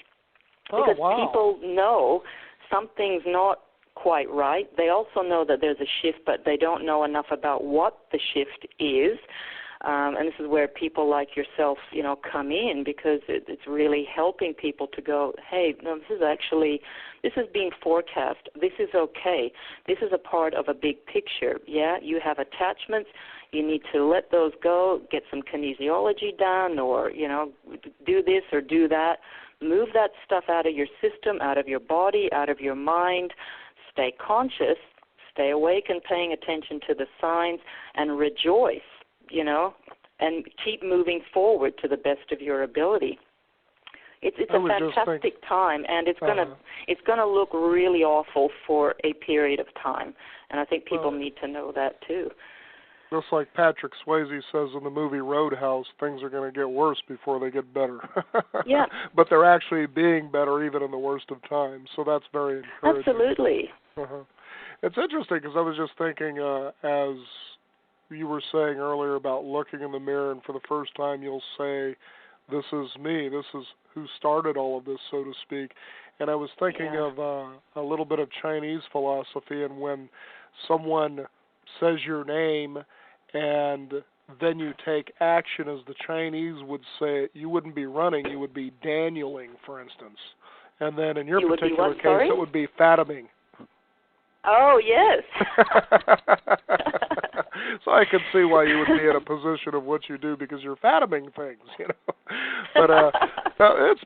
Because people know something's not quite right. They also know that there's a shift, but they don't know enough about what the shift is. And this is where people like yourself, come in, because it's really helping people to go, hey, no, this is being forecast. This is okay. This is a part of a big picture. Yeah, you have attachments. You need to let those go, get some kinesiology done, or, do this or do that. Move that stuff out of your system, out of your body, out of your mind. Stay conscious, stay awake and paying attention to the signs, and rejoice, and keep moving forward to the best of your ability. It's a fantastic time, and it's gonna look really awful for a period of time, and I think people need to know that too. Just like Patrick Swayze says in the movie Roadhouse, things are going to get worse before they get better. Yeah. But they're actually being better even in the worst of times, so that's very encouraging. Absolutely. It's interesting because I was just thinking, as you were saying earlier about looking in the mirror, and for the first time you'll say, this is me, this is who started all of this, so to speak. And I was thinking of a little bit of Chinese philosophy, and when someone says your name and then you take action, as the Chinese would say it, you wouldn't be running, you would be Danieling, for instance. And then in your particular case, it would be fathoming. Oh, yes. So I can see why you would be in a position of what you do, because you're fathoming things, But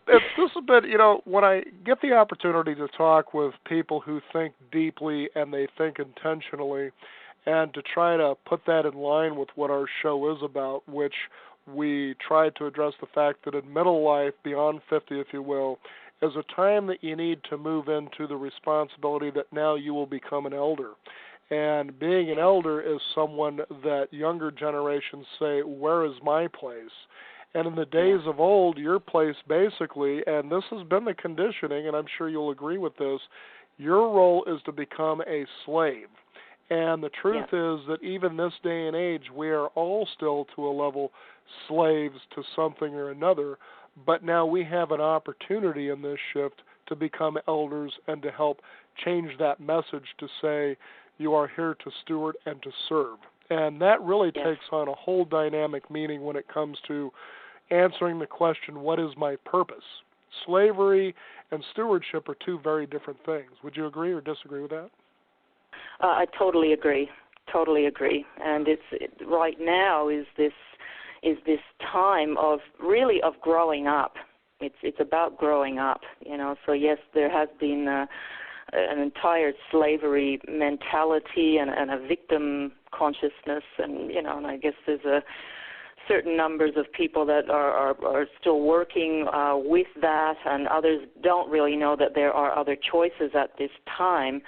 this has been, when I get the opportunity to talk with people who think deeply and they think intentionally, and to try to put that in line with what our show is about, which we try to address the fact that in middle life, beyond 50, if you will, is a time that you need to move into the responsibility that now you will become an elder. And being an elder is someone that younger generations say, where is my place? And in the days of old, your place basically, and this has been the conditioning, and I'm sure you'll agree with this, your role is to become a slave. And the truth is that even this day and age, we are all still to a level slaves to something or another, but now we have an opportunity in this shift to become elders and to help change that message to say, you are here to steward and to serve. And that really takes on a whole dynamic meaning when it comes to answering the question, what is my purpose? Slavery and stewardship are two very different things. Would you agree or disagree with that? I totally agree. And right now is this time of growing up. It's about growing up, So yes, there has been an entire slavery mentality and a victim consciousness, and and I guess there's a certain numbers of people that are still working with that, and others don't really know that there are other choices at this time.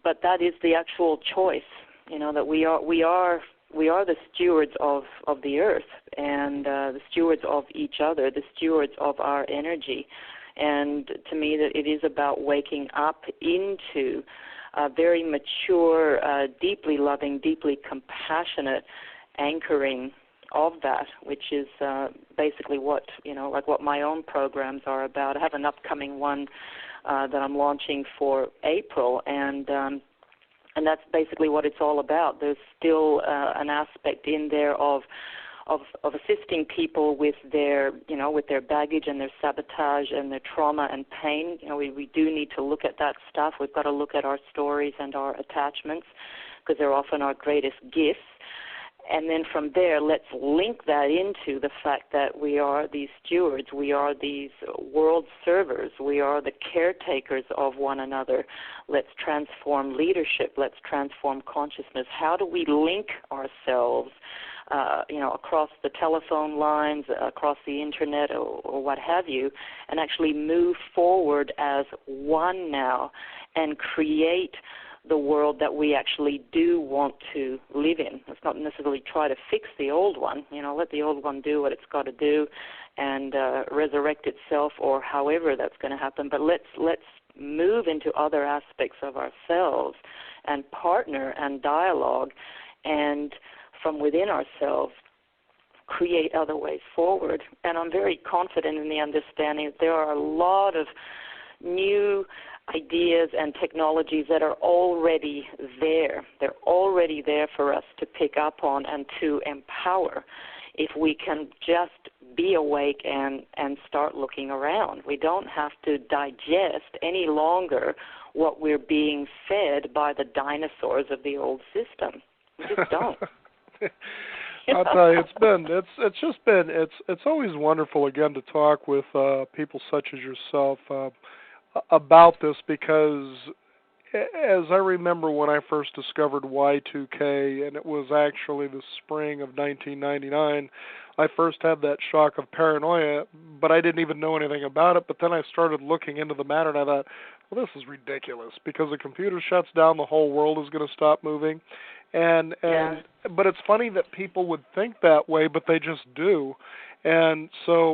But that is the actual choice, that we are the stewards of the earth, and the stewards of each other, the stewards of our energy. And to me, that it is about waking up into a very mature, deeply loving, deeply compassionate anchoring of that, which is basically what, like what my own programs are about. I have an upcoming one that I'm launching for April, and that's basically what it's all about. There's still an aspect in there of assisting people with their baggage and their sabotage and their trauma and pain. We do need to look at that stuff. We've got to look at our stories and our attachments, because they're often our greatest gifts. And then from there, let's link that into the fact that we are these stewards, we are these world servers, we are the caretakers of one another. Let's transform leadership, let's transform consciousness. How do we link ourselves, across the telephone lines, across the internet, or what have you, and actually move forward as one now and create the world that we actually do want to live in. Let's not necessarily try to fix the old one. Let the old one do what it's got to do and resurrect itself, or however that's going to happen. But let's move into other aspects of ourselves and partner and dialogue, and from within ourselves create other ways forward. And I'm very confident in the understanding that there are a lot of new ideas and technologies that are already there. They're already there for us to pick up on and to empower if we can just be awake and start looking around. We don't have to digest any longer what we're being fed by the dinosaurs of the old system. We just don't. I'll tell you, it's always wonderful again to talk with people such as yourself about this, because as I remember when I first discovered Y2K, and it was actually the spring of 1999, I first had that shock of paranoia, but I didn't even know anything about it. But then I started looking into the matter, and I thought, well, this is ridiculous, because the computer shuts down, the whole world is going to stop moving. But it's funny that people would think that way, but they just do. And so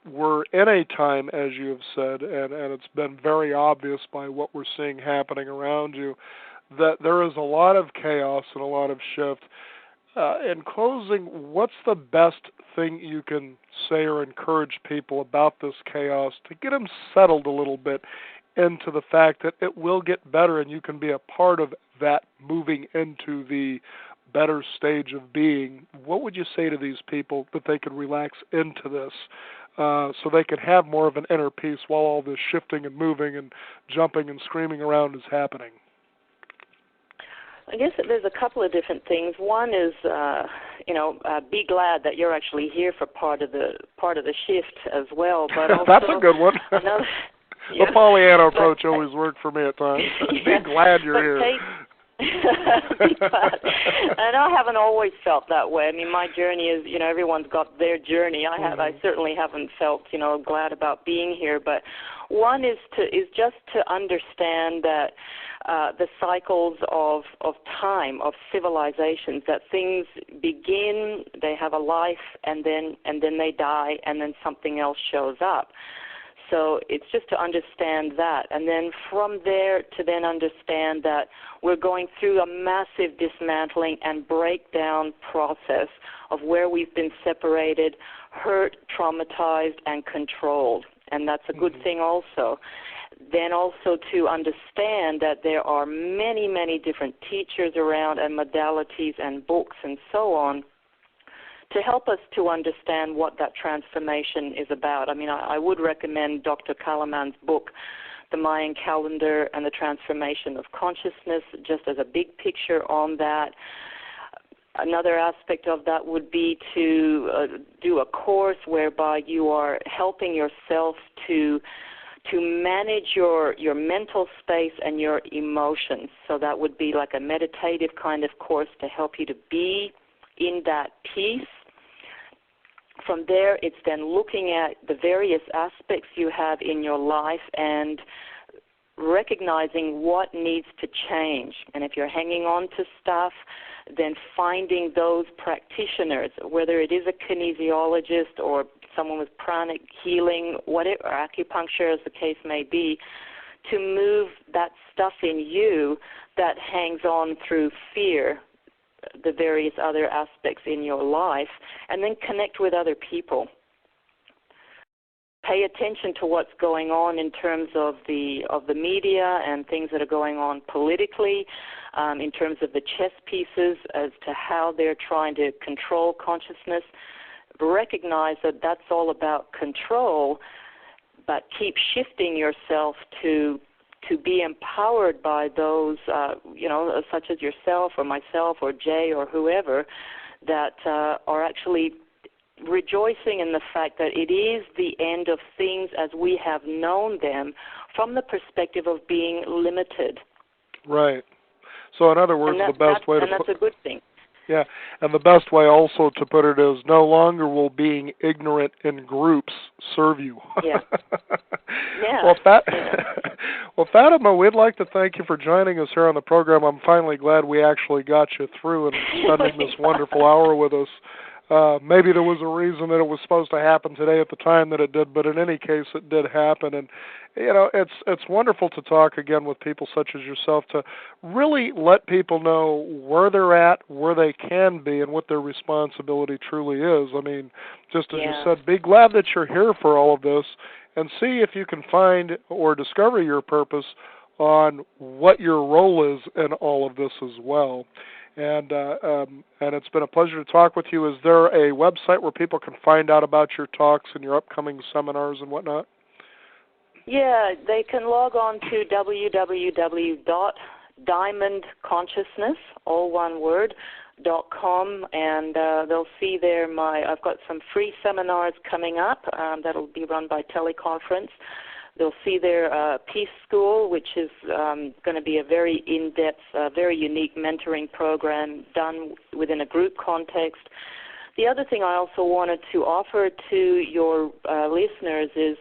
we're in a time, as you have said, and it's been very obvious by what we're seeing happening around you, that there is a lot of chaos and a lot of shift. In closing, what's the best thing you can say or encourage people about this chaos to get them settled a little bit into the fact that it will get better and you can be a part of that moving into the better stage of being? What would you say to these people that they could relax into this so they could have more of an inner peace while all this shifting and moving and jumping and screaming around is happening? I guess that there's a couple of different things. One is, be glad that you're actually here for part of the shift as well. But also that's a good one. The Pollyanna approach always worked for me at times. Be glad you're here. And I haven't always felt that way. I mean, my journey is, everyone's got their journey. I certainly haven't felt, glad about being here. But one is just to understand that the cycles of time, of civilizations, that things begin, they have a life, and then they die, and then something else shows up. So it's just to understand that, and then from there to then understand that we're going through a massive dismantling and breakdown process of where we've been separated, hurt, traumatized, and controlled, and that's a good thing also. Then also to understand that there are many, many different teachers around and modalities and books and so on to help us to understand what that transformation is about. I mean, I would recommend Dr. Kalaman's book, The Mayan Calendar and the Transformation of Consciousness, just as a big picture on that. Another aspect of that would be to do a course whereby you are helping yourself to manage your mental space and your emotions. So that would be like a meditative kind of course to help you to be in that peace. From there, it's then looking at the various aspects you have in your life and recognizing what needs to change. And if you're hanging on to stuff, then finding those practitioners, whether it is a kinesiologist or someone with pranic healing, whatever, or acupuncture as the case may be, to move that stuff in you that hangs on through fear, the various other aspects in your life, and then connect with other people. Pay attention to what's going on in terms of the media and things that are going on politically, in terms of the chess pieces as to how they're trying to control consciousness. Recognize that that's all about control, but keep shifting yourself to be empowered by those, such as yourself or myself or Jay or whoever, that are actually rejoicing in the fact that it is the end of things as we have known them from the perspective of being limited. Right. So in other words, the best way to put... And that's a good thing. Yeah, and the best way also to put it is no longer will being ignorant in groups serve you. Yeah. Yeah. Well, Fatima, we'd like to thank you for joining us here on the program. I'm finally glad we actually got you through and spending this wonderful hour with us. Maybe there was a reason that it was supposed to happen today at the time that it did, but in any case, it did happen. And it's wonderful to talk again with people such as yourself to really let people know where they're at, where they can be, and what their responsibility truly is. I mean, just as you said, be glad that you're here for all of this, and see if you can find or discover your purpose on what your role is in all of this as well. And it's been a pleasure to talk with you. Is there a website where people can find out about your talks and your upcoming seminars and whatnot? Yeah, they can log on to www.diamondconsciousness, all one word, .com, and they'll see there I've got some free seminars coming up that'll be run by teleconference. They'll see their Peace School, which is going to be a very in-depth, very unique mentoring program done within a group context. The other thing I also wanted to offer to your listeners is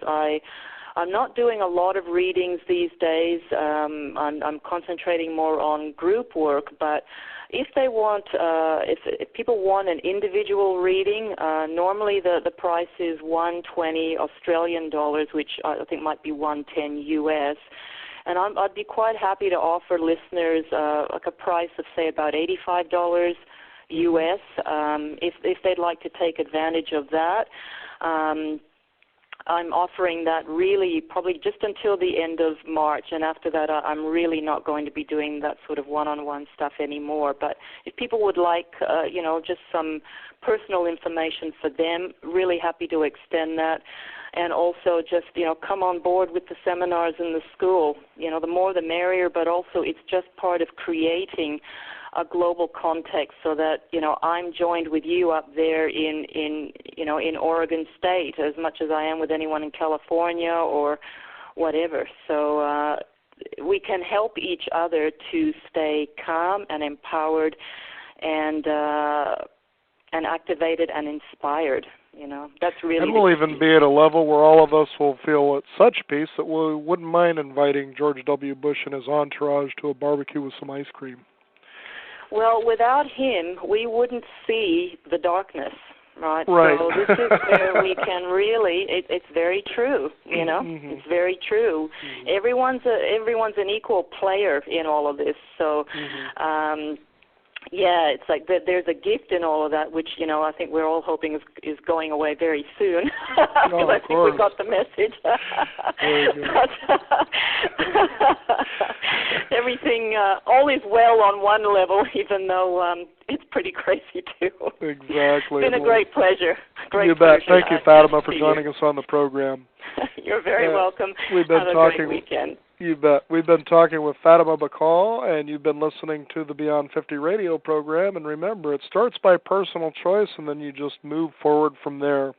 I'm not doing a lot of readings these days. I'm concentrating more on group work, but if they want, if people want an individual reading, normally the price is $120 Australian dollars, which I think might be $110 US. And I'd be quite happy to offer listeners like a price of say about $85 US, if they'd like to take advantage of that. I'm offering that really probably just until the end of March, and after that I'm really not going to be doing that sort of one-on-one stuff anymore. But if people would like, just some personal information for them, really happy to extend that. And also just, come on board with the seminars in the school. The more the merrier, but also it's just part of creating a global context so that, I'm joined with you up there in Oregon State as much as I am with anyone in California or whatever. So we can help each other to stay calm and empowered and activated and inspired. That's really. And we'll even be at a level where all of us will feel at such peace that we wouldn't mind inviting George W. Bush and his entourage to a barbecue with some ice cream. Well, without him, we wouldn't see the darkness, right? Right. So this is where we can really, it's very true, Mm-hmm. It's very true. Mm-hmm. Everyone's an equal player in all of this. So, it's like there's a gift in all of that, which, I think we're all hoping is going away very soon. Because I think we got the message. Everything, all is well on one level, even though it's pretty crazy too. Exactly. It's been a great pleasure. You bet. Thank you, Fatima, for joining us on the program. You're very welcome. We've been Have talking. A great weekend. You bet. We've been talking with Fatima Bacall, and you've been listening to the Beyond 50 radio program. And remember, it starts by personal choice, and then you just move forward from there.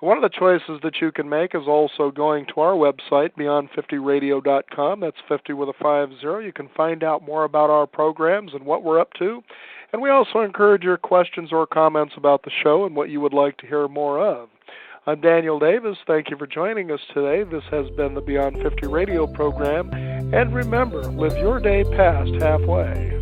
One of the choices that you can make is also going to our website, beyond50radio.com. That's 50 with a 50. You can find out more about our programs and what we're up to. And we also encourage your questions or comments about the show and what you would like to hear more of. I'm Daniel Davis. Thank you for joining us today. This has been the Beyond 50 radio program. And remember, live your day past halfway.